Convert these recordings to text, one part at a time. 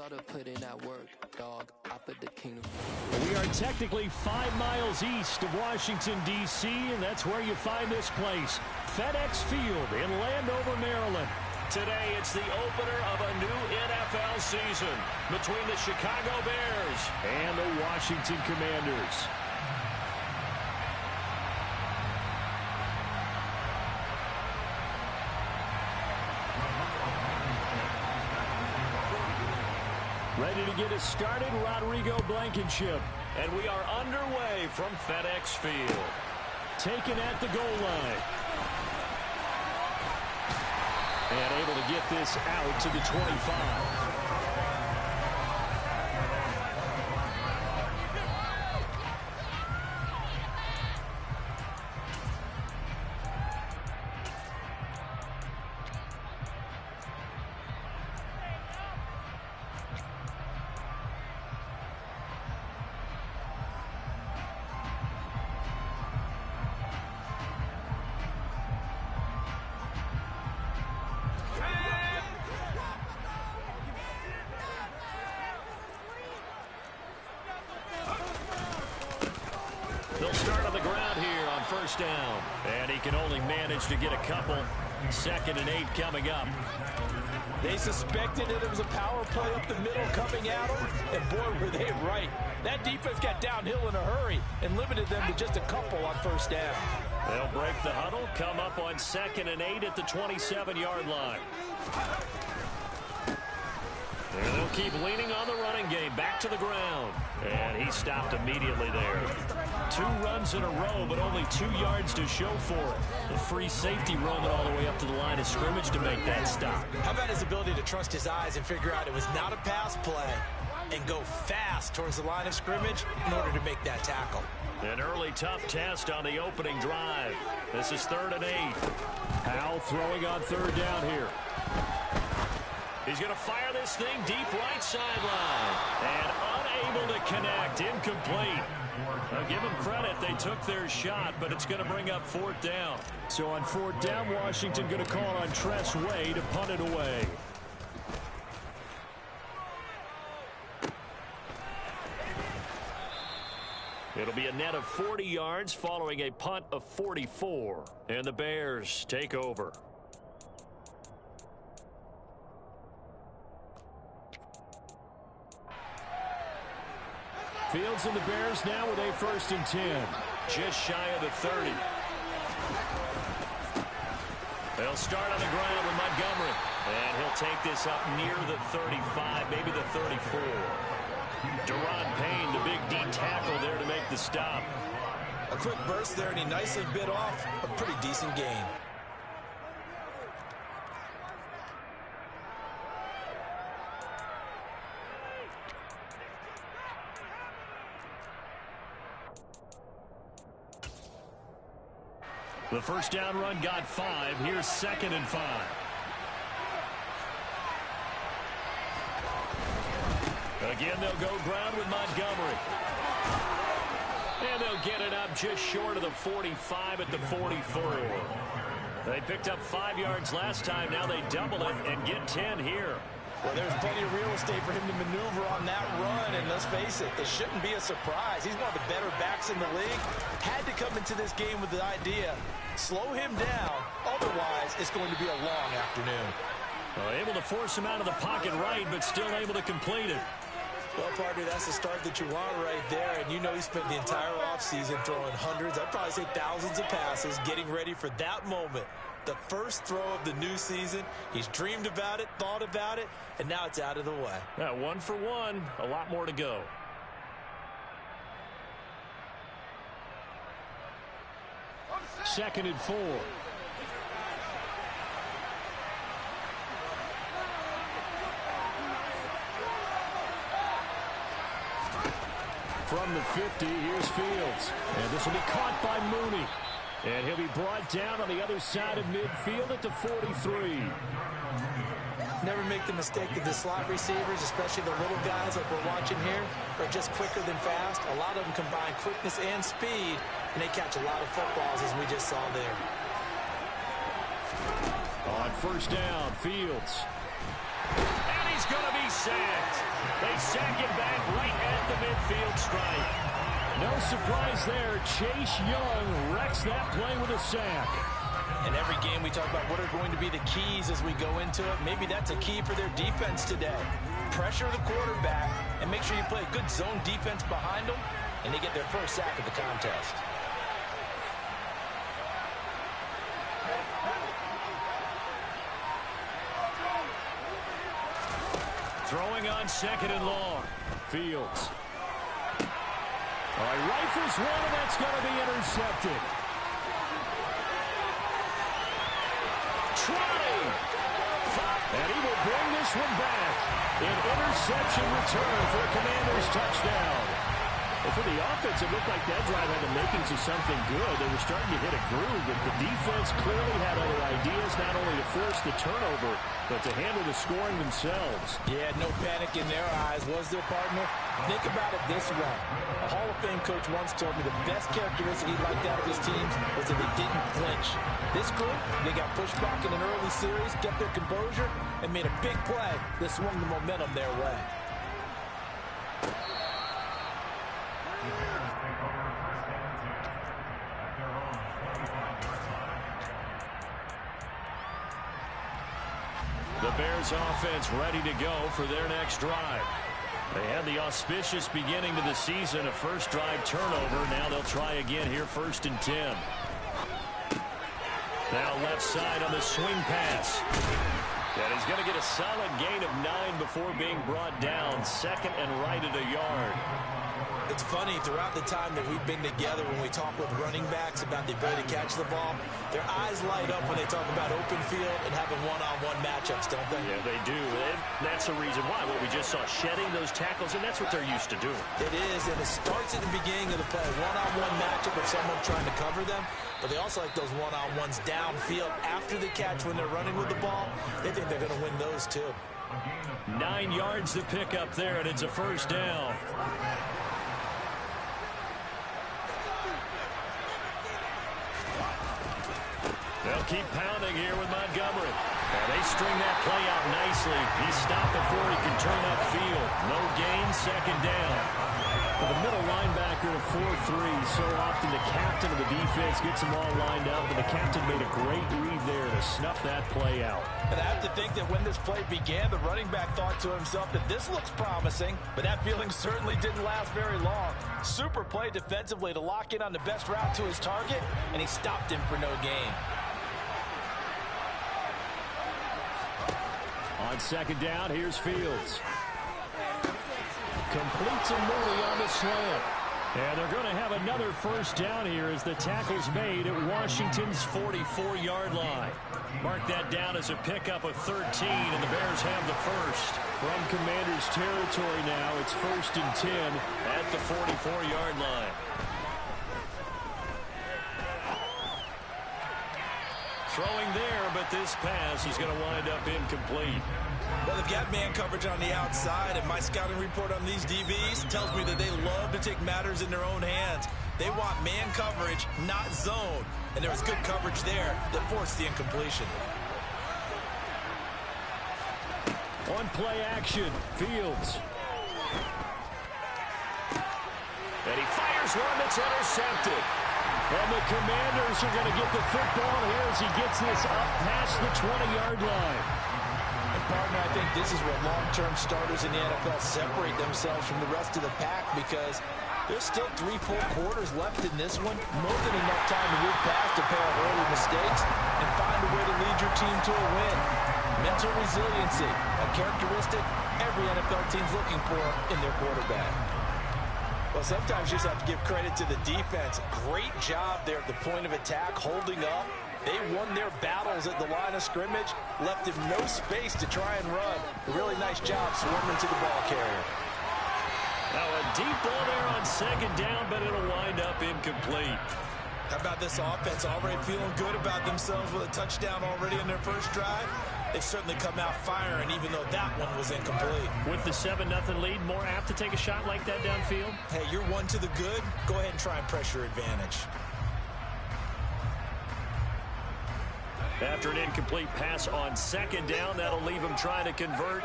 gotta put in that work, dog. I put the kingdom. We are technically 5 miles east of Washington, D.C., and that's where you find this place, FedEx Field in Landover, Maryland. Today, it's the opener of a new NFL season between the Chicago Bears and the Washington Commanders. Ready to get us started, Rodrigo Blankenship. And we are underway from FedEx Field. Taken at the goal line. And able to get this out to the 25. They'll start on the ground here on first down. And he can only manage to get a couple. 2nd and 8 coming up. They suspected that it was a power play up the middle coming at them. And boy, were they right. That defense got downhill in a hurry and limited them to just a couple on first down. They'll break the huddle, come up on 2nd and 8 at the 27-yard line. And they'll keep leaning on the running game. Back to the ground. And he stopped immediately there. 2 runs in a row, but only 2 yards to show for it. The free safety roaming all the way up to the line of scrimmage to make that stop. How about his ability to trust his eyes and figure out it was not a pass play and go fast towards the line of scrimmage in order to make that tackle. An early tough test on the opening drive. This is 3rd and 8. Howell throwing on 3rd down here. He's going to fire this thing deep right sideline. And unable to connect. Incomplete. Now give them credit. They took their shot, but it's going to bring up 4th down. So on 4th down, Washington going to call on Tress Way to punt it away. It'll be a net of 40 yards following a punt of 44. And the Bears take over. Fields and the Bears now with a 1st and 10. Just shy of the 30. They'll start on the ground with Montgomery. And he'll take this up near the 35, maybe the 34. Deron Payne, the big D tackle there to make the stop. A quick burst there, and he nicely bit off a pretty decent gain. The first down run got 5. Here's 2nd and 5. Again, they'll go ground with Montgomery. And they'll get it up just short of the 45 at the 44. They picked up 5 yards last time. Now they double it and get 10 here. Well, there's plenty of real estate for him to maneuver on that run, and let's face it, it shouldn't be a surprise. He's one of the better backs in the league. Had to come into this game with the idea, slow him down, otherwise it's going to be a long afternoon. Able to force him out of the pocket right, but still able to complete it. Well, partner, that's the start that you want right there, and you know he spent the entire offseason throwing hundreds, I'd probably say thousands of passes, getting ready for that moment. The first throw of the new season. He's dreamed about it, thought about it, and now it's out of the way. 1 for 1, a lot more to go. Second and 4. From the 50, here's Fields. And this will be caught by Mooney. And he'll be brought down on the other side of midfield at the 43. Never make the mistake that the slot receivers, especially the little guys like we're watching here, are just quicker than fast. A lot of them combine quickness and speed, and they catch a lot of footballs, as we just saw there. On first down, Fields. And he's he's going to be sacked. They sack him back right at the midfield stripe. No surprise there. Chase Young wrecks that play with a sack. In every game we talk about what are going to be the keys as we go into it. Maybe that's a key for their defense today. Pressure the quarterback and make sure you play a good zone defense behind them, and they get their first sack of the contest. Throwing on 2nd and long. Fields. All right, rifles one, and that's going to be intercepted. Trying. And he will bring this one back. An interception return for a Commanders touchdown. Well, for the offense, it looked like that drive had the makings of something good. They were starting to hit a groove, but the defense clearly had other ideas, not only to force the turnover, but to handle the scoring themselves. Yeah, no panic in their eyes, was there, partner? Think about it this way. A Hall of Fame coach once told me the best characteristic he liked out of his teams was that they didn't flinch. This group, they got pushed back in an early series, kept their composure, and made a big play that swung the momentum their way. The Bears offense ready to go for their next drive. They had the auspicious beginning to the season, a first drive turnover. Now they'll try again here, 1st and 10. Now left side on the swing pass. And he's going to get a solid gain of 9 before being brought down. 2nd and right at a yard. It's funny, throughout the time that we've been together, when we talk with running backs about the ability to catch the ball, their eyes light up when they talk about open field and having one-on-one matchups, don't they? Yeah, they do. And that's the reason why. What we just saw, shedding those tackles, and that's what they're used to doing. It is, and it starts at the beginning of the play. One-on-one matchup with someone trying to cover them, but they also like those one-on-ones downfield after the catch when they're running with the ball. They think they're going to win those, too. 9 yards to pick up there, and it's a first down. They'll keep pounding here with Montgomery. And they string that play out nicely. He's stopped before he can turn upfield. No gain, 2nd down. Well, the middle linebacker of 4-3, so often the captain of the defense gets them all lined up, and the captain made a great read there to snuff that play out. And I have to think that when this play began, the running back thought to himself that this looks promising, but that feeling certainly didn't last very long. Super play defensively to lock in on the best route to his target, and he stopped him for no gain. On 2nd down, here's Fields. Completes a Mooney on the slant. And they're going to have another first down here as the tackle's made at Washington's 44-yard line. Mark that down as a pickup of 13, and the Bears have the first. From Commanders territory now, it's 1st and 10 at the 44-yard line. Throwing there, but this pass is going to wind up incomplete. Well, they've got man coverage on the outside, and my scouting report on these DBs tells me that they love to take matters in their own hands. They want man coverage, not zone. And there was good coverage there that forced the incompletion. On play action, Fields. And he fires one that's intercepted. And the Commanders are going to get the football here as he gets this up past the 20-yard line. And partner, I think this is where long-term starters in the NFL separate themselves from the rest of the pack, because there's still 3 full quarters left in this one. More than enough time to move past a pair of early mistakes and find a way to lead your team to a win. Mental resiliency, a characteristic every NFL team's looking for in their quarterback. Well, sometimes you just have to give credit to the defense. Great job there at the point of attack, holding up. They won their battles at the line of scrimmage, left him no space to try and run. A really nice job swarming to the ball carrier. Now a deep ball there on 2nd down, but it'll wind up incomplete. How about this offense already feeling good about themselves with a touchdown already in their first drive? They've certainly come out firing, even though that one was incomplete. With the 7-0 lead, more apt to take a shot like that downfield? Hey, you're one to the good. Go ahead and try and pressure advantage. After an incomplete pass on 2nd down, that'll leave them trying to convert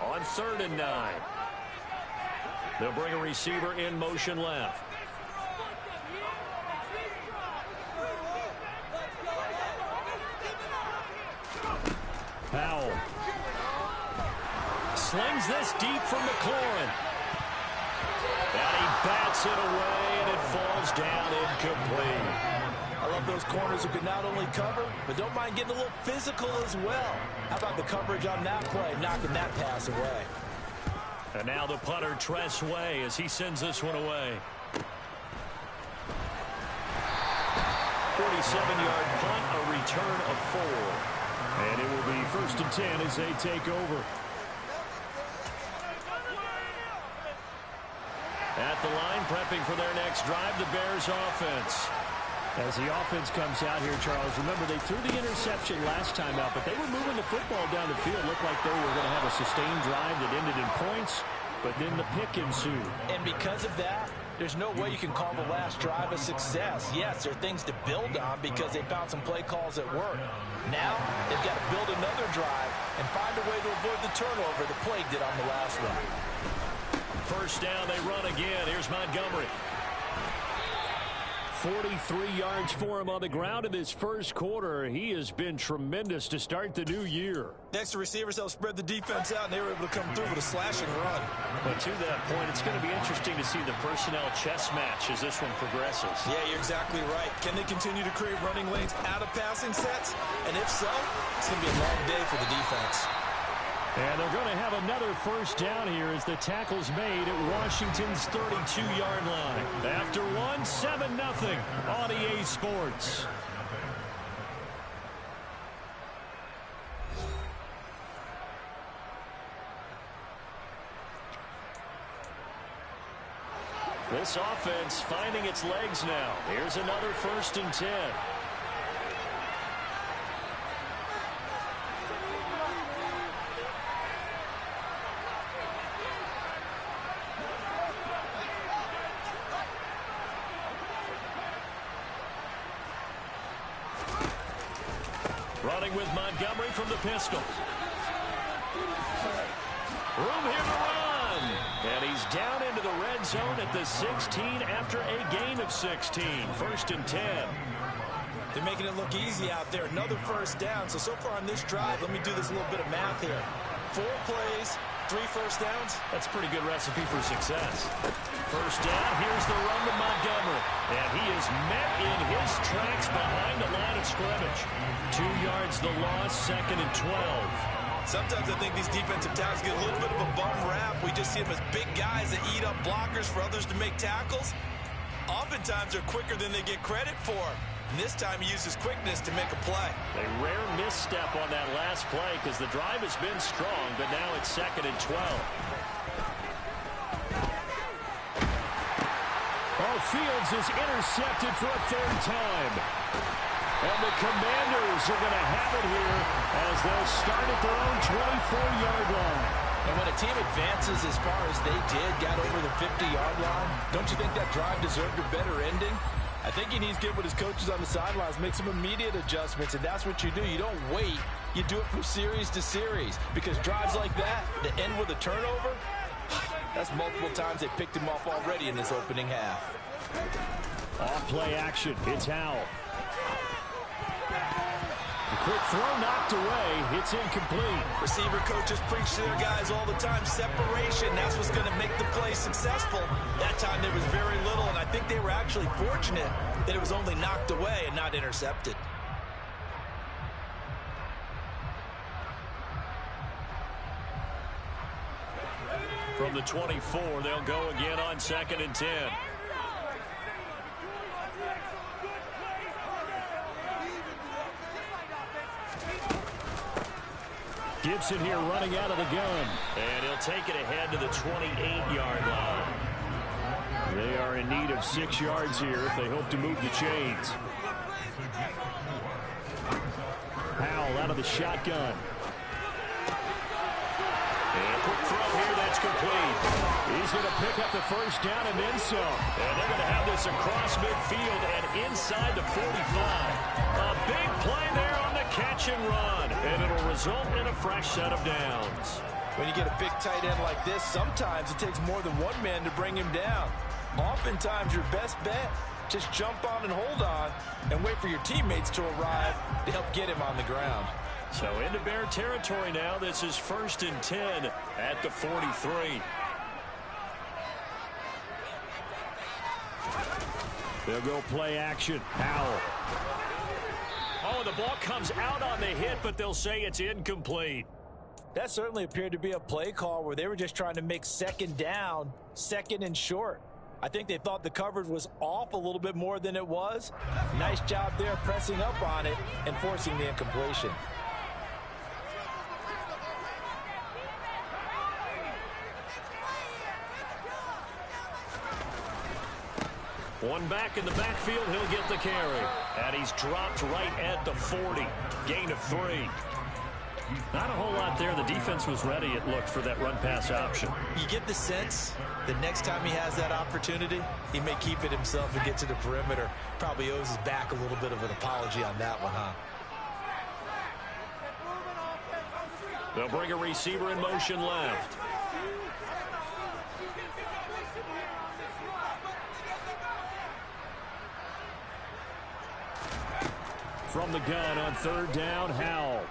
on 3rd and 9. They'll bring a receiver in motion left. Powell slings this deep from McLaurin. And he bats it away, and it falls down incomplete. I love those corners who can not only cover, but don't mind getting a little physical as well. How about the coverage on that play, knocking that pass away? And now the punter, Tress Way, as he sends this one away. 47-yard punt, a return of 4. And it will be 1st and 10 as they take over. At the line, prepping for their next drive, the Bears offense. As the offense comes out here, Charles, remember they threw the interception last time out, but they were moving the football down the field. Looked like they were going to have a sustained drive that ended in points, but then the pick ensued. And because of that, there's no way you can call the last drive a success. Yes, there are things to build on because they found some play calls that work. Now, they've got to build another drive and find a way to avoid the turnover the play did on the last one. 1st down, they run again. Here's Montgomery. 43 yards for him on the ground in this first quarter. He has been tremendous to start the new year. Next to receivers, they'll spread the defense out, and they were able to come through with a slashing run. But to that point, it's going to be interesting to see the personnel chess match as this one progresses. Yeah, you're exactly right. Can they continue to create running lanes out of passing sets? And if so, it's going to be a long day for the defense. And they're going to have another 1st down here as the tackle's made at Washington's 32-yard line. After one, 7-0 on EA Sports. This offense finding its legs now. Here's another 1st and 10. Running with Montgomery from the pistol. Room here to run. And he's down into the red zone at the 16 after a gain of 16. 1st and 10. They're making it look easy out there. Another 1st down. So far on this drive, let me do this little bit of math here. 4 plays, 3 1st downs. That's a pretty good recipe for success. 1st down, here's the run to Montgomery. And he is met in his tracks behind the line of scrimmage. 2 yards the loss, 2nd and 12. Sometimes I think these defensive tackles get a little bit of a bum rap. We just see them as big guys that eat up blockers for others to make tackles. Oftentimes they're quicker than they get credit for. And this time he uses quickness to make a play. A rare misstep on that last play because the drive has been strong, but now it's 2nd and 12. Fields is intercepted for a 3rd time. And the Commanders are going to have it here as they'll start at their own 24-yard line. And when a team advances as far as they did, got over the 50-yard line, don't you think that drive deserved a better ending? I think he needs to get with his coaches on the sidelines, make some immediate adjustments, and that's what you do. You don't wait. You do it from series to series because drives like that end with a turnover, that's multiple times they picked him off already in this opening half. Off play action. It's Howell. The quick throw knocked away. It's incomplete. Receiver coaches preach to their guys all the time. Separation. That's what's going to make the play successful. That time there was very little, and I think they were actually fortunate that it was only knocked away and not intercepted. From the 24, they'll go again on 2nd and 10. Gibson here running out of the gun. And he'll take it ahead to the 28-yard line. They are in need of 6 yards here if they hope to move the chains. Howell out of the shotgun. And a quick throw here, that's complete. He's going to pick up the 1st down and then some. And they're going to have this across midfield and inside the 45. A big play there on the catch and run. And it'll result in a fresh set of downs. When you get a big tight end like this, sometimes it takes more than one man to bring him down. Oftentimes, your best bet, just jump on and hold on and wait for your teammates to arrive to help get him on the ground. So into Bear territory now. This is 1st and 10 at the 43. They'll go play action. Howell. Oh, the ball comes out on the hit, but they'll say it's incomplete. That certainly appeared to be a play call where they were just trying to make second down, second and short. I think they thought the coverage was off a little bit more than it was. Nice job there pressing up on it and forcing the incompletion. One back in the backfield, he'll get the carry. And he's dropped right at the 40. Gain of 3. Not a whole lot there. The defense was ready, it looked, for that run-pass option. You get the sense that next time he has that opportunity, he may keep it himself and get to the perimeter. Probably owes his back a little bit of an apology on that one, huh? They'll bring a receiver in motion left. From the gun on 3rd down, Howell.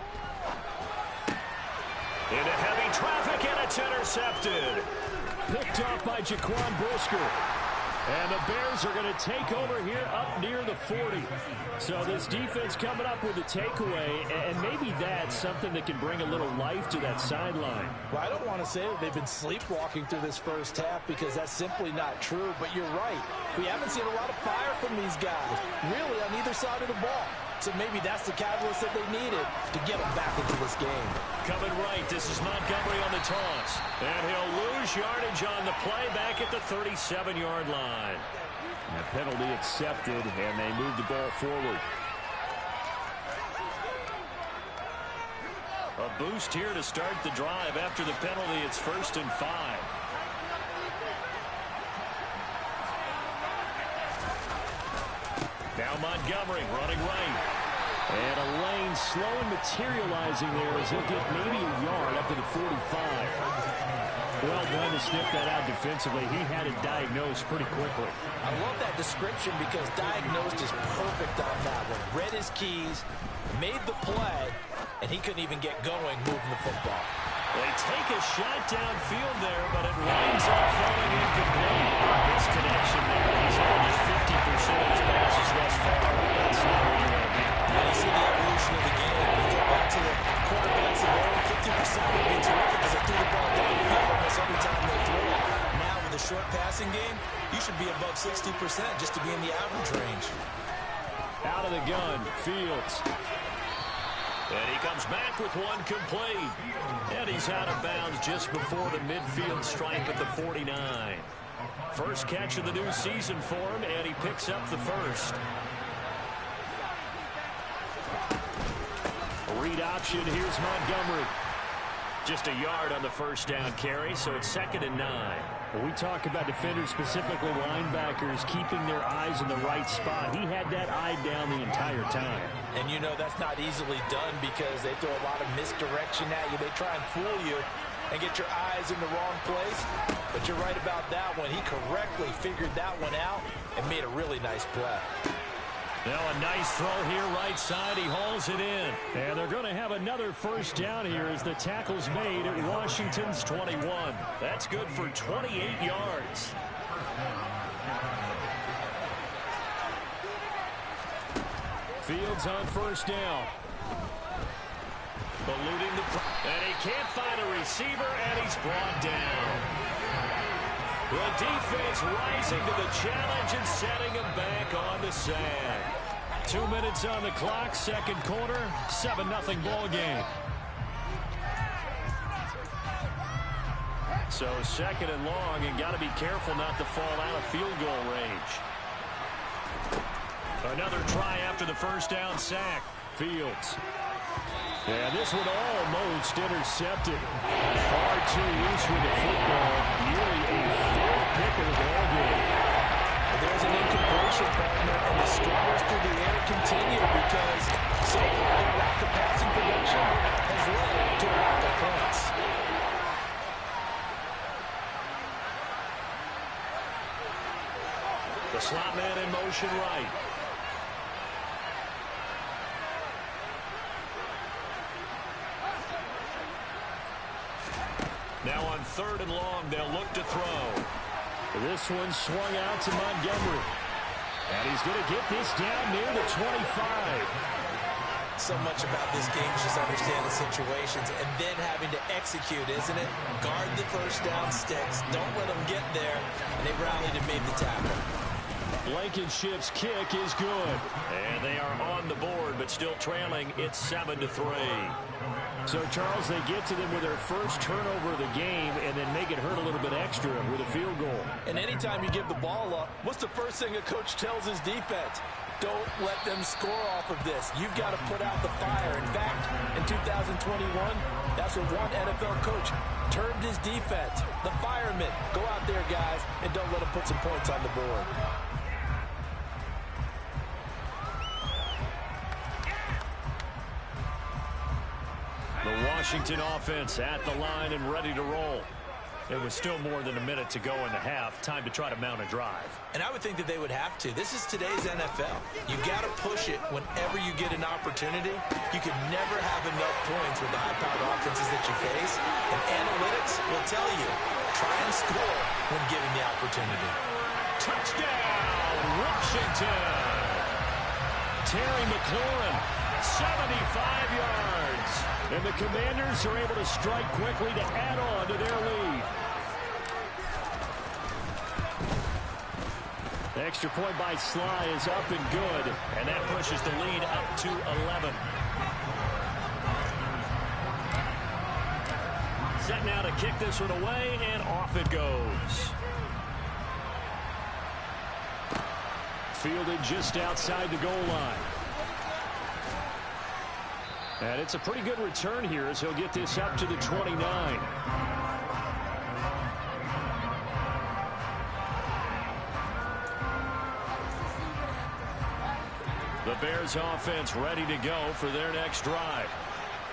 Into heavy traffic, and it's intercepted. Picked off by Jaquan Brisker. And the Bears are going to take over here up near the 40. So this defense coming up with a takeaway, and maybe that's something that can bring a little life to that sideline. Well, I don't want to say that they've been sleepwalking through this first half because that's simply not true, but you're right. We haven't seen a lot of fire from these guys, really, on either side of the ball. So maybe that's the catalyst that they needed to get them back into this game. Coming right, this is Montgomery on the toss. And he'll lose yardage on the play back at the 37-yard line. And a penalty accepted, and they move the ball forward. A boost here to start the drive. After the penalty, it's 1st and 5. Now Montgomery running right. And a lane slow and materializing there as he'll get maybe a yard up to the 45. Well done to sniff that out defensively. He had it diagnosed pretty quickly. I love that description because diagnosed is perfect on that one. Read his keys, made the play, and he couldn't even get going moving the football. They take a shot downfield there, but it winds up falling incomplete. Misconnection there. He's had just 50% of his passes thus far. That's not where you want to be. Now you see the evolution of the game. You go back to the quarterbacks of old, 50% would be terrific because they threw the ball downfield almost every time they threw it. Now with a short passing game, you should be above 60% just to be in the average range. Out of the gun, Fields. And he comes back with one complete. And he's out of bounds just before the midfield strike at the 49. First catch of the new season for him, and he picks up the first. A read option, here's Montgomery. Just a yard on the first down carry, so it's 2nd and 9. When we talk about defenders, specifically linebackers, keeping their eyes in the right spot, he had that eye down the entire time. And you know that's not easily done because they throw a lot of misdirection at you. They try and fool you and get your eyes in the wrong place. But you're right about that one. He correctly figured that one out and made a really nice play. Now a nice throw here right side. He hauls it in. And they're going to have another first down here as the tackle's made at Washington's 21. That's good for 28 yards. Fields on first down. Eluding and he can't find a receiver, and he's brought down. The defense rising to the challenge and setting him back on the sand. 2 minutes on the clock, second quarter, 7-0 ball game. So 2nd and long, and got to be careful not to fall out of field goal range. Another try after the first down sack. Fields. Yeah, this one almost intercepted. Far too loose with the football. Nearly a 4th pick of the ball game. There's an incompletion, partner, and the struggles through the air continue because so far their lack of passing production has led to a lack of points. The slot man in motion right. Now on 3rd and long, they'll look to throw. This one swung out to Montgomery. And he's going to get this down near the 25. So much about this game is just understanding situations and then having to execute, isn't it? Guard the first down sticks. Don't let them get there. And they rallied and made the tackle. Blankenship's kick is good. And they are on the board, but still trailing. It's 7-3. So, Charles, they get to them with their first turnover of the game and then make it hurt a little bit extra with a field goal. And anytime you give the ball up, what's the first thing a coach tells his defense? Don't let them score off of this. You've got to put out the fire. In fact, in 2021, that's what one NFL coach termed his defense. The firemen. Go out there, guys, and don't let them put some points on the board. The Washington offense at the line and ready to roll. It was still more than a minute to go in the half. Time to try to mount a drive. And I would think that they would have to. This is today's NFL. You got to push it whenever you get an opportunity. You can never have enough points with the high-powered offenses that you face. And analytics will tell you, try and score when given the opportunity. Touchdown, Washington. Terry McLaurin, 75 yards. And the Commanders are able to strike quickly to add on to their lead. The extra point by Sly is up and good. And that pushes the lead up to 11. Set now to kick this one away, and off it goes. Fielded just outside the goal line. And it's a pretty good return here as he'll get this up to the 29. The Bears offense ready to go for their next drive.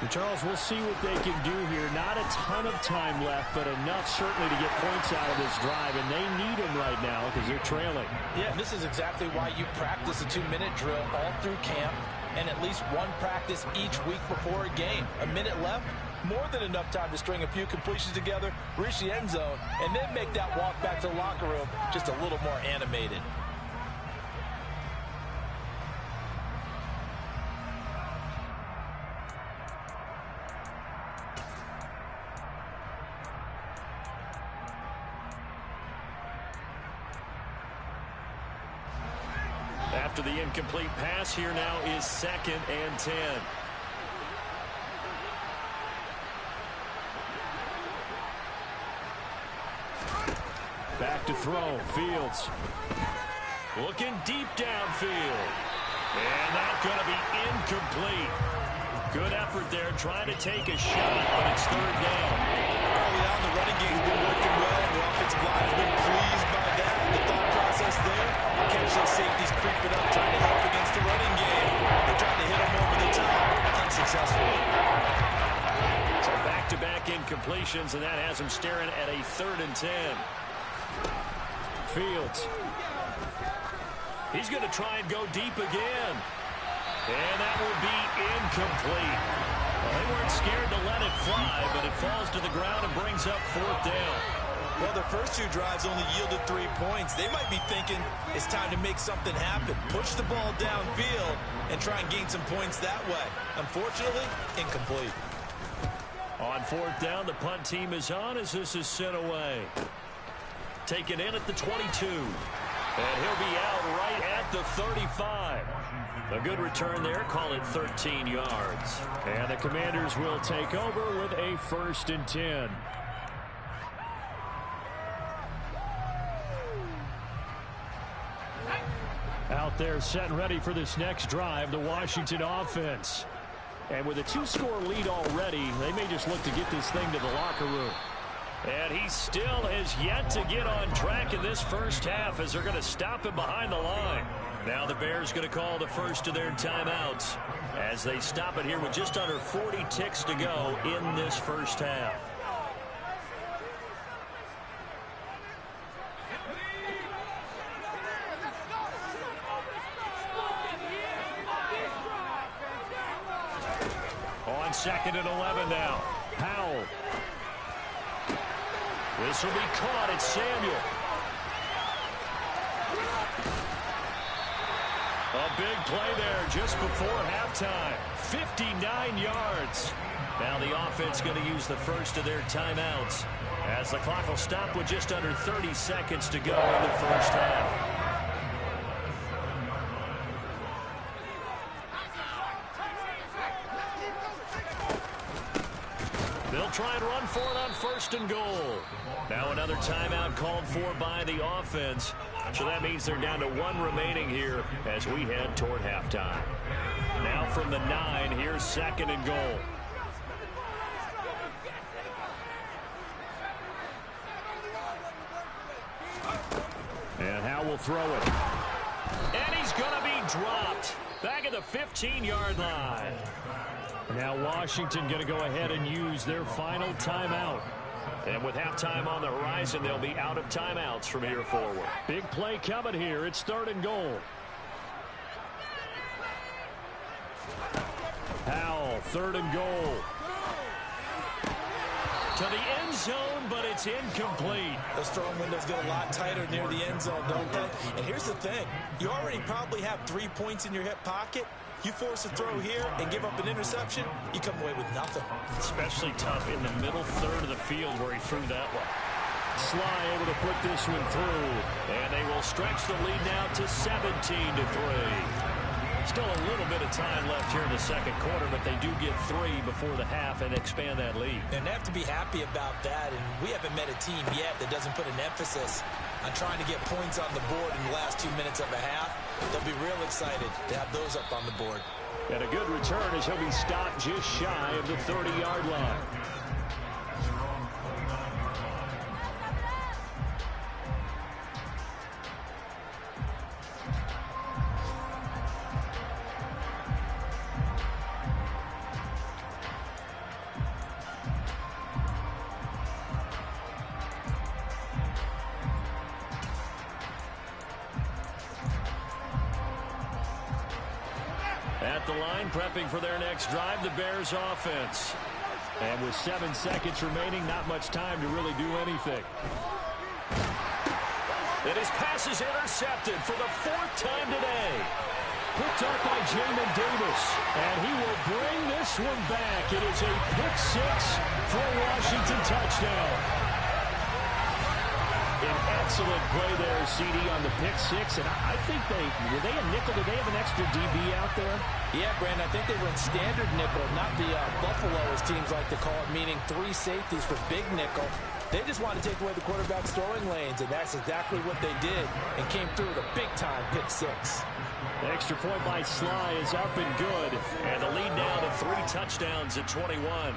And Charles, we'll see what they can do here. Not a ton of time left, but enough certainly to get points out of this drive. And they need them right now because they're trailing. Yeah, and this is exactly why you practice a 2-minute drill all through camp. And at least one practice each week before a game. A minute left, more than enough time to string a few completions together, reach the end zone, and then make that walk back to the locker room just a little more animated. After the incomplete pass, here now is 2nd and 10. Back to throw. Fields. Looking deep downfield. And that's going to be incomplete. Good effort there trying to take a shot, but it's 3rd down. Early on, the running game's been working well. The offensive line has been pleased by that. The thought process there, catch those safeties creeping up, trying to help against the running game. They're trying to hit them over the top, unsuccessfully. So back-to-back incompletions, and that has them staring at a 3rd and 10. Fields. He's going to try and go deep again. And that will be incomplete. Well, they weren't scared to let it fly, but it falls to the ground and brings up 4th down. Well, their first 2 drives only yielded 3 points. They might be thinking it's time to make something happen. Push the ball downfield and try and gain some points that way. Unfortunately, incomplete. On 4th down, the punt team is on as this is sent away. Taken in at the 22. And he'll be out right at the 35. A good return there. Call it 13 yards. And the Commanders will take over with a 1st and 10. Out there set and ready for this next drive, the Washington offense. And with a 2-score lead already, they may just look to get this thing to the locker room. And he still has yet to get on track in this first half as they're going to stop him behind the line. Now the Bears going to call the first of their timeouts as they stop it here with just under 40 ticks to go in this first half. 2nd and 11 now. Powell. This will be caught. It's Samuel. A big play there just before halftime. 59 yards. Now the offense going to use the first of their timeouts as the clock will stop with just under 30 seconds to go in the first half. They'll try and run for it on 1st and goal. Now another timeout called for by the offense. So that means they're down to 1 remaining here as we head toward halftime. Now from the 9, here's 2nd and goal. And Howe will throw it. And he's going to be dropped. Back at the 15-yard line. Now Washington going to go ahead and use their final timeout. And with halftime on the horizon, they'll be out of timeouts from here forward. Big play coming here. It's 3rd and goal. Howell, 3rd and goal. To the end zone, but it's incomplete. Those throwing windows get a lot tighter near the end zone, don't they? And here's the thing. You already probably have 3 points in your hip pocket. You force a throw here and give up an interception, you come away with nothing. Especially tough in the middle third of the field where he threw that one. Sly able to put this one through. And they will stretch the lead now to 17-3. Still a little bit of time left here in the 2nd quarter, but they do get 3 before the half and expand that lead. And they have to be happy about that. And we haven't met a team yet that doesn't put an emphasis on trying to get points on the board in the last 2 minutes of a half. They'll be real excited to have those up on the board. And a good return as he'll be stopped just shy of the 30-yard line. At the line, prepping for their next drive, the Bears offense. And with 7 seconds remaining, not much time to really do anything. And his pass is intercepted for the 4th time today. Picked up by Jamin Davis. And he will bring this one back. It is a pick 6 for a Washington touchdown. An excellent play there, CD, on the pick 6. And I think were they a nickel? Did they have an extra DB out there? Yeah, Brandon, I think they went standard nickel, not the Buffalo, as teams like to call it, meaning 3 safeties for big nickel. They just wanted to take away the quarterback's throwing lanes, and that's exactly what they did and came through with a big-time pick 6. The extra point by Sly is up and good. And the lead now to 3 touchdowns at 21.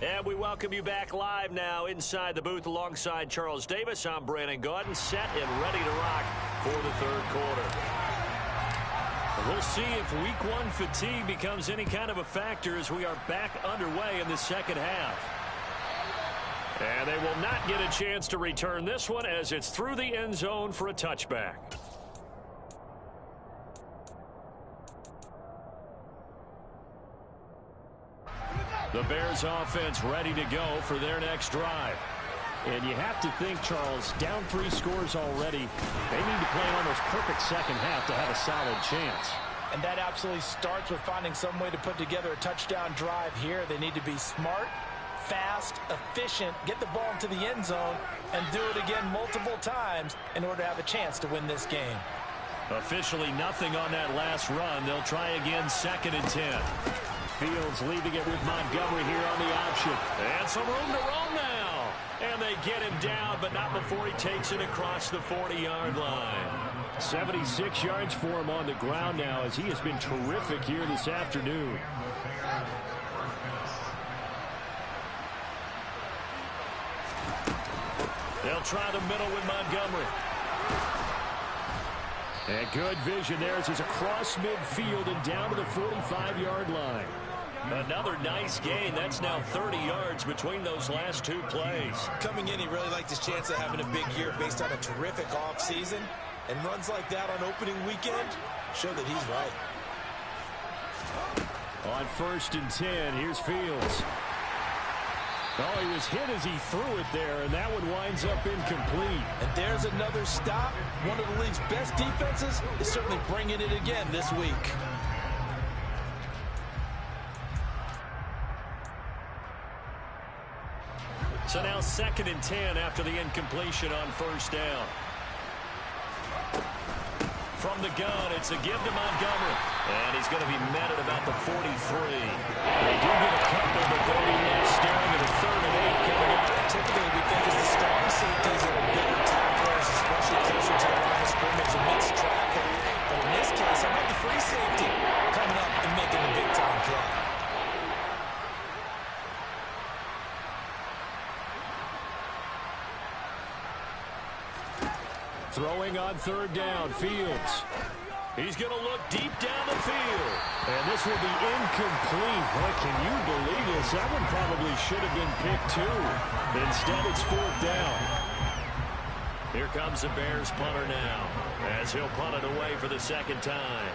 And we welcome you back live now inside the booth alongside Charles Davis. I'm Brandon Gaudin, set and ready to rock for the 3rd quarter. And we'll see if week 1 fatigue becomes any kind of a factor as we are back underway in the 2nd half. And they will not get a chance to return this one as it's through the end zone for a touchback. The Bears offense ready to go for their next drive. And you have to think, Charles, down 3 scores already. They need to play an almost perfect 2nd half to have a solid chance. And that absolutely starts with finding some way to put together a touchdown drive here. They need to be smart, fast, efficient, get the ball into the end zone, and do it again multiple times in order to have a chance to win this game. Officially nothing on that last run. They'll try again 2nd and 10. Fields leaving it with Montgomery here on the option. And some room to roam now. And they get him down, but not before he takes it across the 40-yard line. 76 yards for him on the ground now as he has been terrific here this afternoon. They'll try the middle with Montgomery. And good vision there as he's across midfield and down to the 45-yard line. Another nice gain. That's now 30 yards between those last two plays. Coming in, he really liked his chance of having a big year based on a terrific offseason. And runs like that on opening weekend show that he's right. On 1st and 10, here's Fields. Oh, he was hit as he threw it there, and that one winds up incomplete. And there's another stop. One of the league's best defenses is certainly bringing it again this week. So now 2nd and 10 after the incompletion on 1st down. From the gun, it's a give to Montgomery. And he's going to be met at about the 43. They do get a couple, but they'll be left staring at a 3rd and 8 coming up. Typically, we think it's the strong safeties that are bigger tacklers, especially closer to the line of scrimmage amidst traffic. But in this case, how about the free safety coming up and making the big-time play? Throwing on 3rd down, Fields. He's going to look deep down the field. And this will be incomplete. Boy, can you believe this? That one probably should have been picked too. Instead, it's 4th down. Here comes the Bears punter now, as he'll punt it away for the 2nd time.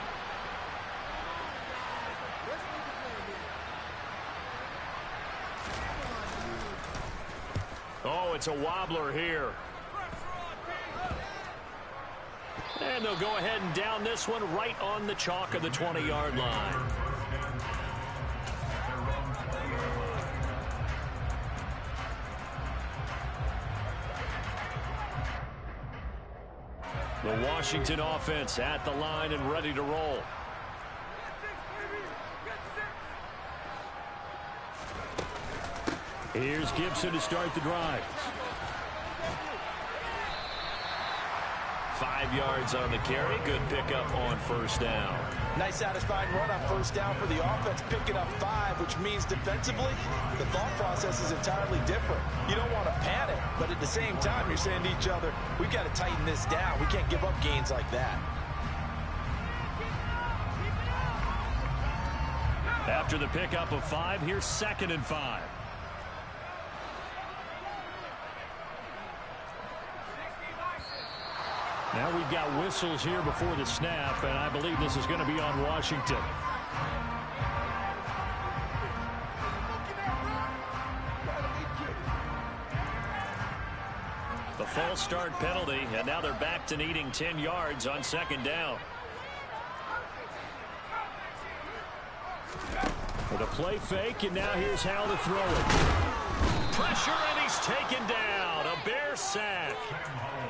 Oh, it's a wobbler here. And they'll go ahead and down this one right on the chalk of the 20-yard line. The Washington offense at the line and ready to roll. Here's Gibson to start the drive. 5 yards on the carry. Good pickup on 1st down. Nice satisfying run on 1st down for the offense, picking up 5, which means defensively, the thought process is entirely different. You don't want to panic, but at the same time, you're saying to each other, we've got to tighten this down. We can't give up gains like that. After the pickup of 5, here's 2nd and 5. Now we've got whistles here before the snap, and I believe this is going to be on Washington. The false start penalty, and now they're back to needing 10 yards on 2nd down. With a play fake, and now here's how to throw it. Pressure, and he's taken down. A Bear sack.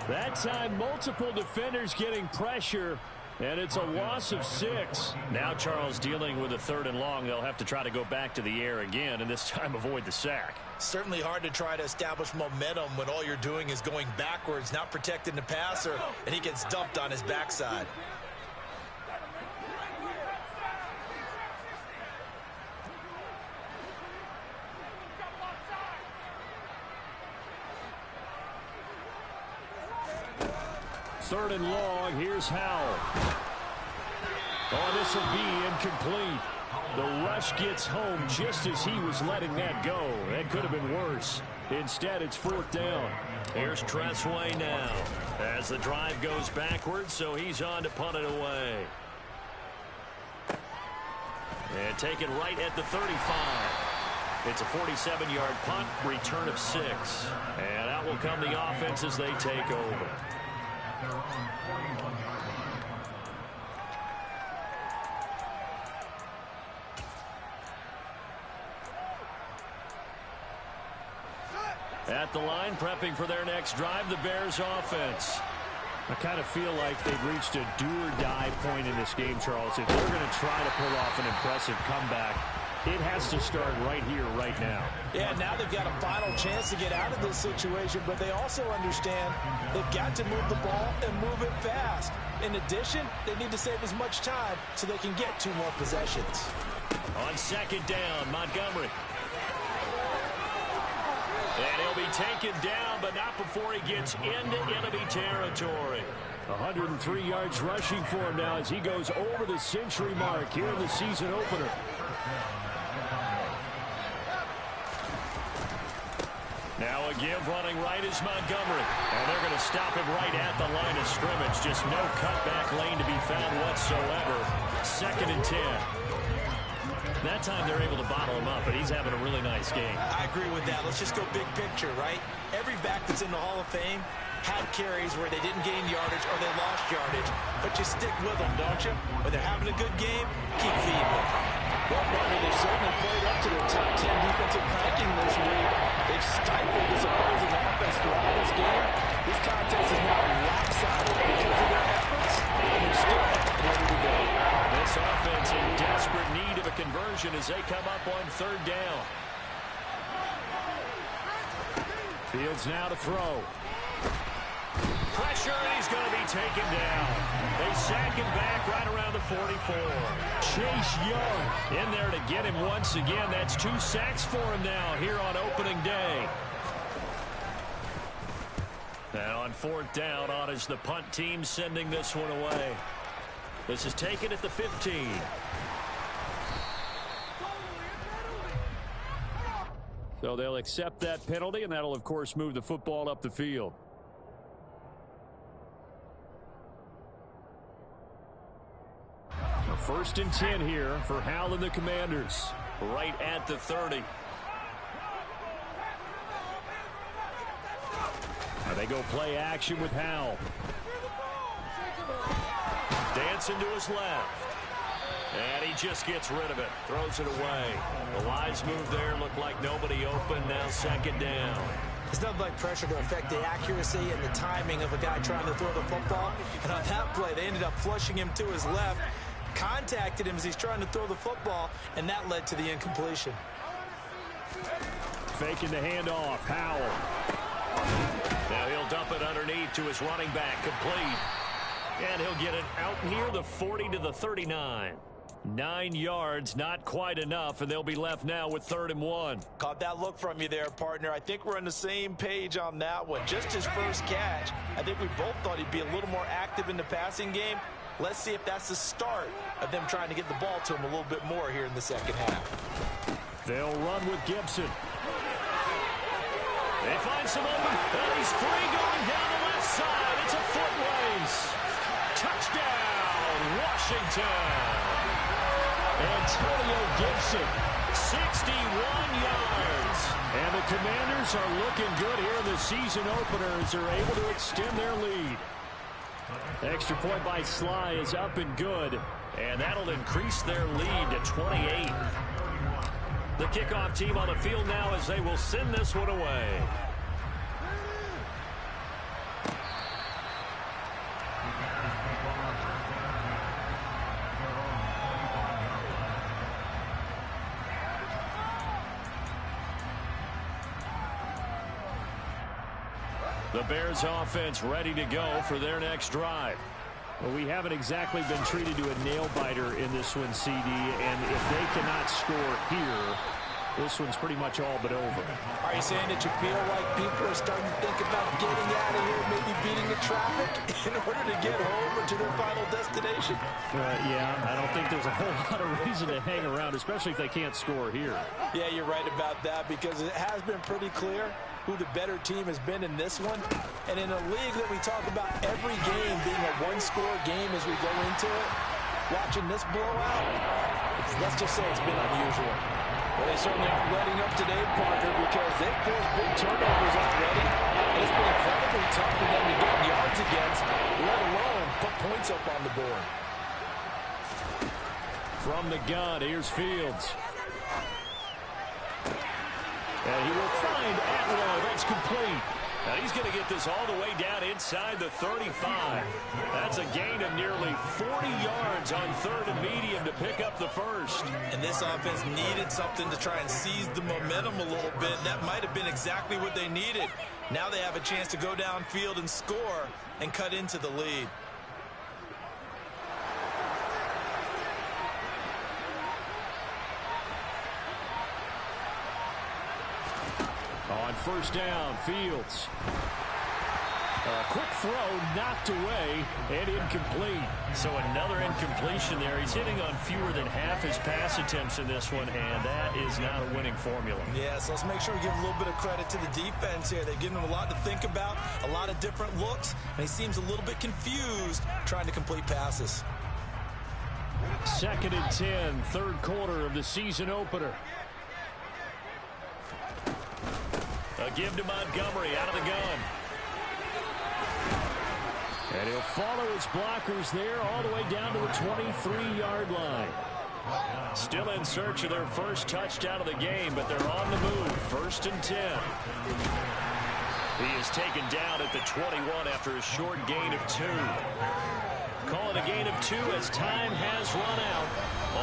That time, multiple defenders getting pressure, and it's a loss of 6. Now Charles dealing with a 3rd and long. They'll have to try to go back to the air again, and this time avoid the sack. Certainly hard to try to establish momentum when all you're doing is going backwards, not protecting the passer, and he gets dumped on his backside. Third and long, here's Howell. Oh, this will be incomplete. The rush gets home just as he was letting that go. That could have been worse. Instead, it's 4th down. Here's Tressway now as the drive goes backwards, so he's on to punt it away. And taken right at the 35. It's a 47-yard punt, return of 6. And out will come the offense as they take over. At the line, prepping for their next drive, the Bears offense. I kind of feel like they've reached a do-or-die point in this game, Charles. If they're going to try to pull off an impressive comeback, it has to start right here, right now. Yeah, now they've got a final chance to get out of this situation, but they also understand they've got to move the ball and move it fast. In addition, they need to save as much time so they can get 2 more possessions. On 2nd down, Montgomery. And he'll be taken down, but not before he gets into enemy territory. 103 yards rushing for him now as he goes over the century mark here in the season opener. give running right is Montgomery. And they're going to stop him right at the line of scrimmage. Just no cutback lane to be found whatsoever. 2nd and 10. That time they're able to bottle him up, but he's having a really nice game. I agree with that. Let's just go big picture, right? Every back that's in the Hall of Fame had carries where they didn't gain yardage or they lost yardage, but you stick with them, don't you? When they're having a good game, keep feeding them. Well, partner, they've certainly played up to their top 10 defensive ranking this week. They've stifled this opposing offense throughout this game. This contest is now lopsided because of their efforts, and they're still ready to go. This offense in desperate need of a conversion as they come up on 3rd down. Fields now to throw. Pressure, and he's going to be taken down. They sack him back right around the 44. Chase Young in there to get him once again. That's 2 sacks for him now here on opening day. And on 4th down, on is the punt team sending this one away. This is taken at the 15. So they'll accept that penalty, and that'll, of course, move the football up the field. A 1st and 10 here for Howell and the Commanders. Right at the 30. Now they go play action with Howell. Dancing to his left. And he just gets rid of it. Throws it away. The wise move there. Looked like nobody open. Now 2nd down. There's nothing like pressure to affect the accuracy and the timing of a guy trying to throw the football. And on that play, they ended up flushing him to his left. Contacted him as he's trying to throw the football, and that led to the incompletion. Faking the handoff. Howell. Now he'll dump it underneath to his running back. Complete. And he'll get it out near the 40 to the 39. 9 yards, not quite enough, and they'll be left now with 3rd and 1. Caught that look from you there, partner. I think we're on the same page on that one. Just his first catch. I think we both thought he'd be a little more active in the passing game. Let's see if that's the start of them trying to get the ball to him a little bit more here in the 2nd half. They'll run with Gibson. They find some open, and he's free going down the left side. It's a foot race. Touchdown, Washington. Antonio Gibson, 61 yards. And the Commanders are looking good here in the season opener as they're able to extend their lead. Extra point by Sly is up and good, and that'll increase their lead to 28. The kickoff team on the field now as they will send this one away. The Bears offense ready to go for their next drive. Well, we haven't exactly been treated to a nail-biter in this one, CD, and if they cannot score here, this one's pretty much all but over. Are you saying that you feel like people are starting to think about getting out of here, maybe beating the traffic in order to get home or to their final destination? Yeah, I don't think there's a whole lot of reason to hang around, especially if they can't score here. Yeah, you're right about that because it has been pretty clear who the better team has been in this one. And in a league that we talk about every game being a one-score game as we go into it, watching this blowout, let's just say it's been unusual. Well, they certainly aren't letting up today, Parker, because they've forced big turnovers already. And it's been incredibly tough for them to get yards against, let alone put points up on the board. From the gun, here's Fields. And he will find Atwell. That's complete. Now he's going to get this all the way down inside the 35. That's a gain of nearly 40 yards on 3rd and medium to pick up the first. And this offense needed something to try and seize the momentum a little bit. That might have been exactly what they needed. Now they have a chance to go downfield and score and cut into the lead. On 1st down, Fields. Quick throw, knocked away, and incomplete. So another incompletion there. He's hitting on fewer than half his pass attempts in this one, and that is not a winning formula. Yeah, so let's make sure we give a little bit of credit to the defense here. They've given him a lot to think about, a lot of different looks, and he seems a little bit confused trying to complete passes. 2nd and 10, third quarter of the season opener. A give to Montgomery out of the gun. And he'll follow his blockers there all the way down to the 23-yard line. Still in search of their first touchdown of the game, but they're on the move. 1st and 10. He is taken down at the 21 after a short gain of 2. Call it a gain of 2 as time has run out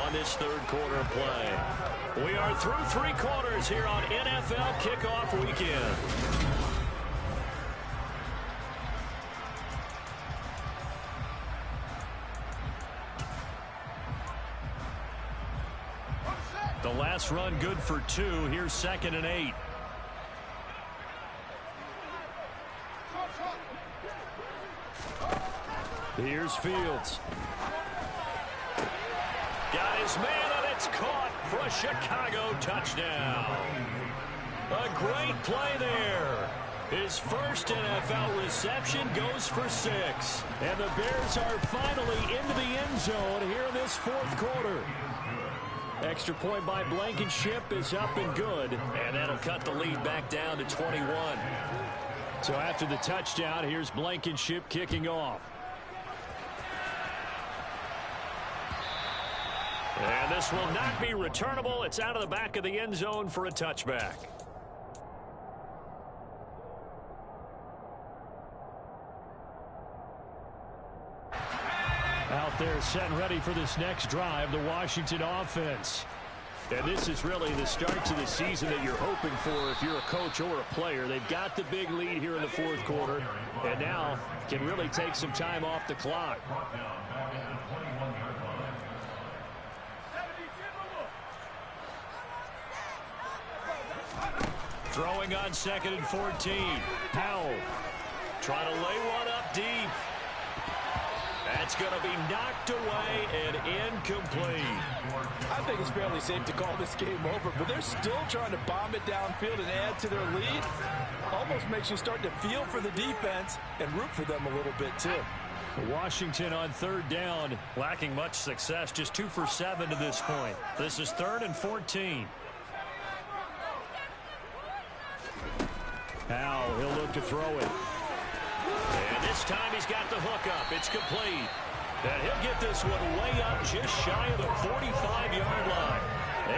on this third quarter play. We are through 3 quarters here on NFL Kickoff Weekend. The last run good for 2. Here's 2nd and 8. Here's Fields. Got his man, and it's caught for a Chicago touchdown. A great play there. His first NFL reception goes for 6. And the Bears are finally into the end zone here in this 4th quarter. Extra point by Blankenship is up and good. And that'll cut the lead back down to 21. So after the touchdown, here's Blankenship kicking off. And this will not be returnable. It's out of the back of the end zone for a touchback. Out there set and ready for this next drive, the Washington offense. And this is really the start to the season that you're hoping for if you're a coach or a player. They've got the big lead here in the 4th quarter, and now can really take some time off the clock. Throwing on 2nd and 14. Powell trying to lay one up deep. That's going to be knocked away and incomplete. I think it's fairly safe to call this game over, but they're still trying to bomb it downfield and add to their lead. Almost makes you start to feel for the defense and root for them a little bit, too. Washington on 3rd down, lacking much success, just 2 for 7 to this point. This is 3rd and 14. Powell, he'll look to throw it. And this time he's got the hook up. It's complete. And he'll get this one way up just shy of the 45-yard line.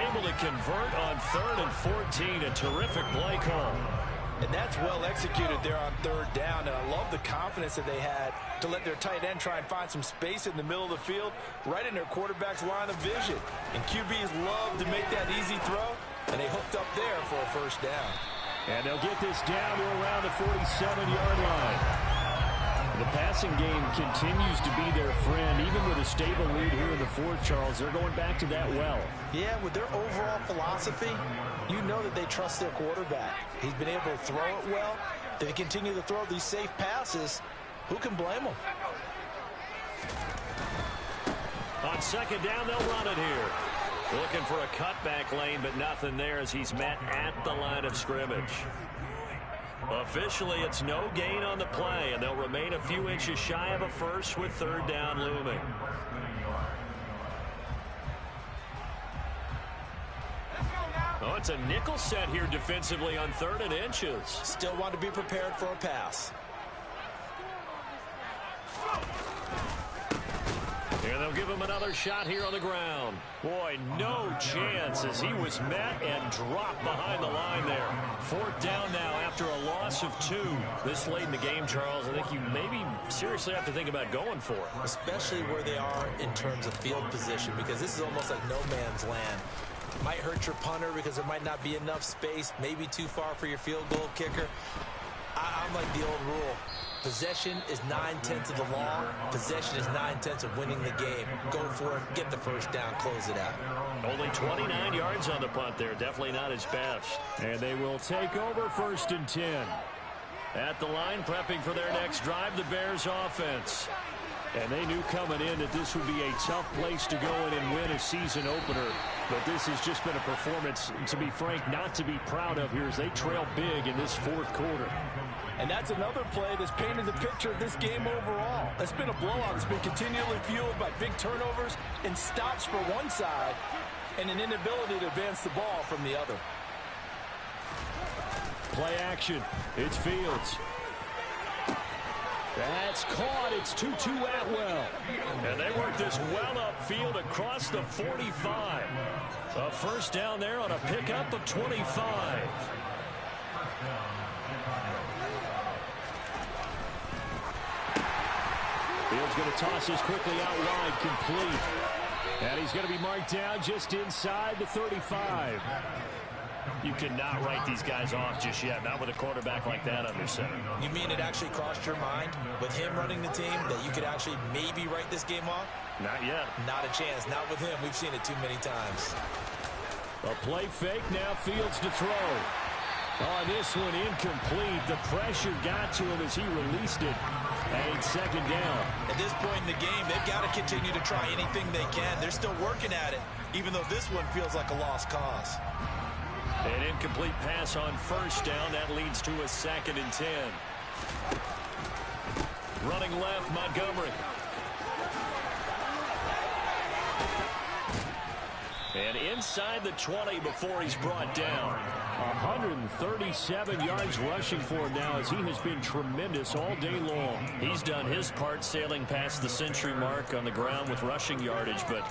Able to convert on 3rd and 14. A terrific play call. And that's well executed there on 3rd down. And I love the confidence that they had to let their tight end try and find some space in the middle of the field, right in their quarterback's line of vision. And QBs love to make that easy throw, and they hooked up there for a 1st down. And they'll get this down to around the 47-yard line. The passing game continues to be their friend, even with a stable lead here in the 4th, Charles. They're going back to that well. Yeah, with their overall philosophy, you know that they trust their quarterback. He's been able to throw it well. They continue to throw these safe passes. Who can blame them? On 2nd down, they'll run it here. Looking for a cutback lane, but nothing there as he's met at the line of scrimmage. Officially, it's no gain on the play, and they'll remain a few inches shy of a first with 3rd down looming. Oh, it's a nickel set here defensively on 3rd and inches. Still want to be prepared for a pass. And they'll give him another shot here on the ground. Boy, no chance as he was met and dropped behind the line there. 4th down now after a loss of 2. This late in the game, Charles, I think you maybe seriously have to think about going for it. Especially where they are in terms of field position, because this is almost like no man's land. Might hurt your punter because there might not be enough space, maybe too far for your field goal kicker. I'm like the old rule. Possession is 9/10 of the law. Possession is 9/10 of winning the game. Go for it, get the 1st down, close it out. Only 29 yards on the punt there. Definitely not his best. And they will take over 1st and 10. At the line, prepping for their next drive, the Bears offense. And they knew coming in that this would be a tough place to go in and win a season opener. But this has just been a performance, to be frank, not to be proud of here as they trail big in this fourth quarter. And that's another play that's painted the picture of this game overall. It's been a blowout. It's been continually fueled by big turnovers and stops for one side and an inability to advance the ball from the other. Play action. It's Fields. That's caught. It's 2-2 Atwell. And they work this well upfield across the 45. A first down there on a pickup of 25. Fields going to toss this quickly out wide, complete. And he's going to be marked down just inside the 35. You cannot write these guys off just yet, not with a quarterback like that under center. You mean it actually crossed your mind with him running the team that you could actually maybe write this game off? Not yet. Not a chance. Not with him. We've seen it too many times. A play fake, now Fields to throw. On this one, incomplete. The pressure got to him as he released it. And it's second down. At this point in the game, they've got to continue to try anything they can. They're still working at it, even though this one feels like a lost cause. An incomplete pass on first down. That leads to a 2nd and 10. Running left, Montgomery. And inside the 20 before he's brought down. 137 yards rushing for him now as he has been tremendous all day long. He's done his part sailing past the century mark on the ground with rushing yardage, but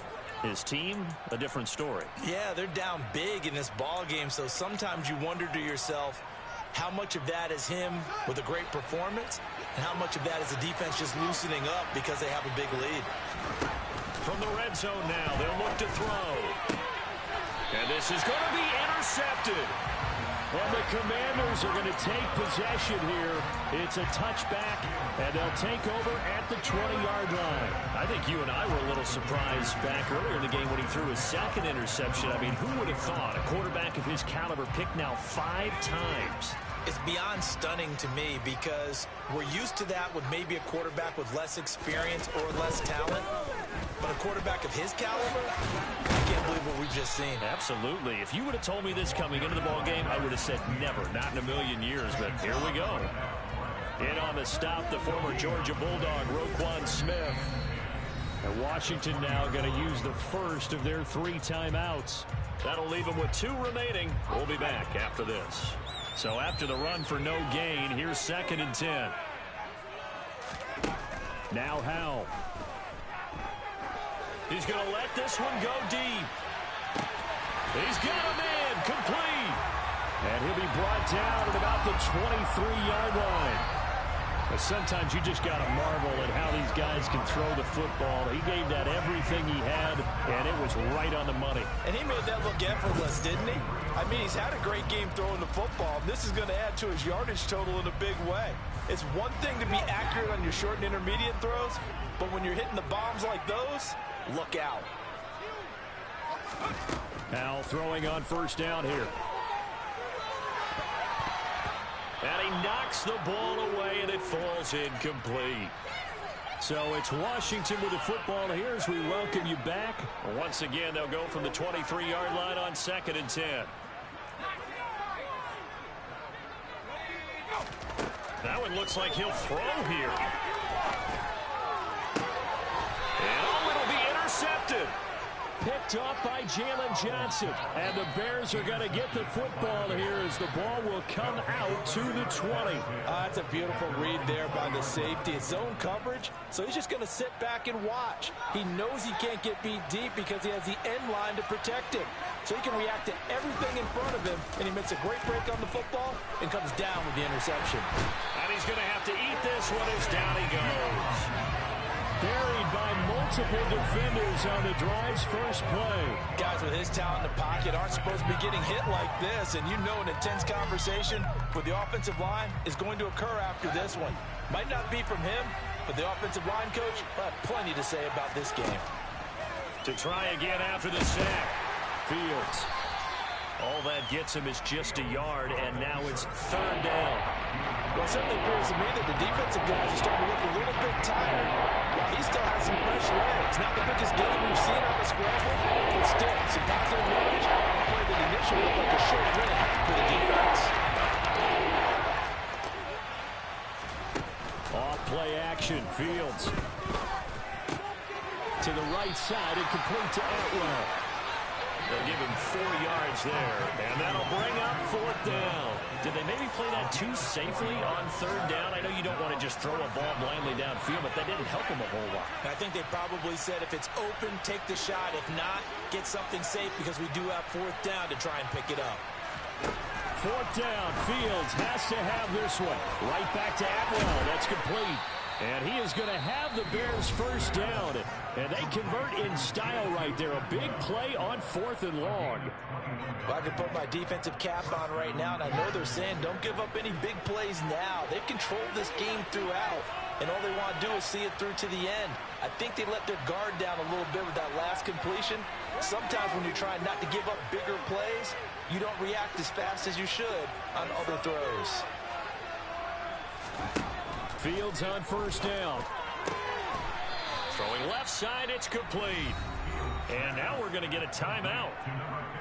his team, a different story. Yeah, they're down big in this ball game, so sometimes you wonder to yourself how much of that is him with a great performance and how much of that is the defense just loosening up because they have a big lead. From the red zone now, they'll look to throw. And this is going to be intercepted. And the Commanders are going to take possession here. It's a touchback, and they'll take over at the 20-yard line. I think you and I were a little surprised back earlier in the game when he threw his 2nd interception. I mean, who would have thought a quarterback of his caliber picked now 5 times? It's beyond stunning to me because we're used to that with maybe a quarterback with less experience or less talent. But a quarterback of his caliber, I can't believe what we've just seen. Absolutely. If you would have told me this coming into the ball game, I would have said never, not in a million years. But here we go. In on the stop, the former Georgia Bulldog, Roquan Smith. And Washington now going to use the first of their 3 timeouts. That'll leave them with 2 remaining. We'll be back after this. So after the run for no gain, here's 2nd and 10. Now Howell. He's going to let this one go deep. He's got a man complete. And he'll be brought down at about the 23-yard line. But sometimes you just got to marvel at how these guys can throw the football. He gave that everything he had, and it was right on the money. And he made that look effortless, didn't he? I mean, he's had a great game throwing the football. This is going to add to his yardage total in a big way. It's one thing to be accurate on your short and intermediate throws, but when you're hitting the bombs like those, look out. Howell throwing on first down here. And he knocks the ball away, and it falls incomplete. So it's Washington with the football here as we welcome you back. Once again, they'll go from the 23-yard line on 2nd and 10. That one looks like he'll throw here. And oh, it'll be intercepted. Picked off by Jalen Johnson. And the Bears are going to get the football here as the ball will come out to the 20. That's a beautiful read there by the safety. It's zone coverage, so he's just going to sit back and watch. He knows he can't get beat deep because he has the end line to protect him. So he can react to everything in front of him, and he makes a great break on the football and comes down with the interception. And he's going to have to eat this one as down he goes. Buried by multiple defenders on the drive's first play. Guys with his talent in the pocket aren't supposed to be getting hit like this, and you know an intense conversation with the offensive line is going to occur after this one. Might not be from him, but the offensive line coach will have plenty to say about this game. To try again after the sack. Fields. All that gets him is just a yard, and now it's 3rd down. Well, it certainly appears to me that the defensive guys are starting to look a little bit tired. While he still has some fresh legs. Not the biggest game we've seen on the scramble, but still, some positive yardage on a play that initially looked like a short win for the defense. Off play action, Fields. To the right side and complete to Atwell. They'll give him 4 yards there, and that'll bring up 4th down. Did they maybe play that too safely on 3rd down? I know you don't want to just throw a ball blindly downfield, but that didn't help him a whole lot. I think they probably said if it's open, take the shot. If not, get something safe because we do have 4th down to try and pick it up. 4th down, Fields has to have this one. Right back to Atwell, that's complete. And he is going to have the Bears 1st down. And they convert in style right there. A big play on 4th and long. Well, I can put my defensive cap on right now, and I know they're saying don't give up any big plays now. They've controlled this game throughout, and all they want to do is see it through to the end. I think they let their guard down a little bit with that last completion. Sometimes when you're trying not to give up bigger plays, you don't react as fast as you should on other throws. Fields on 1st down. Throwing left side, it's complete. And now we're going to get a timeout.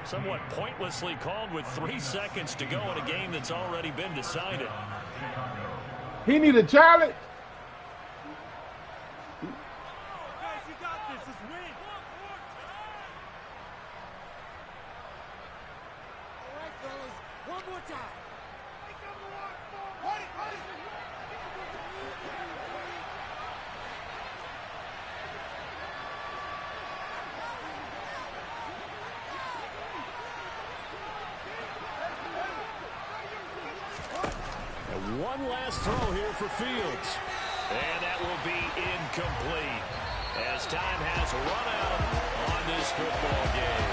Somewhat pointlessly called with 3 seconds to go in a game that's already been decided. He need a challenge. Guys, you got this. Just win. All right, fellas. One more time. One last throw here for Fields. And that will be incomplete as time has run out on this football game.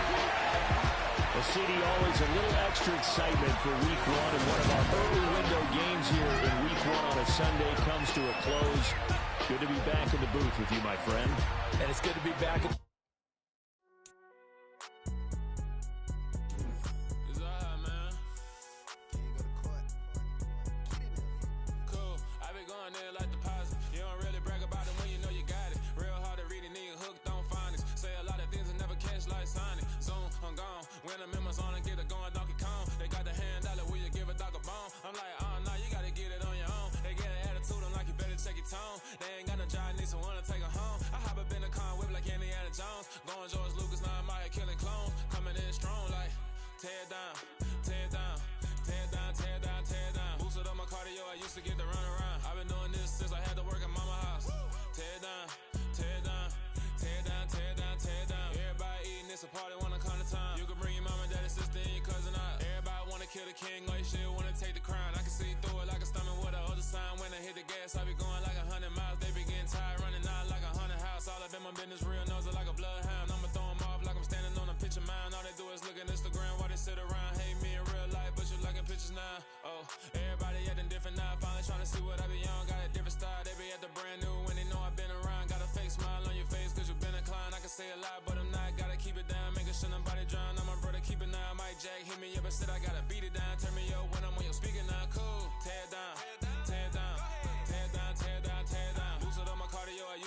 Well, CD, always a little extra excitement for Week 1, and one of our early window games here in Week 1 on a Sunday comes to a close. Good to be back in the booth with you, my friend. And it's good to be back.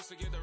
To get the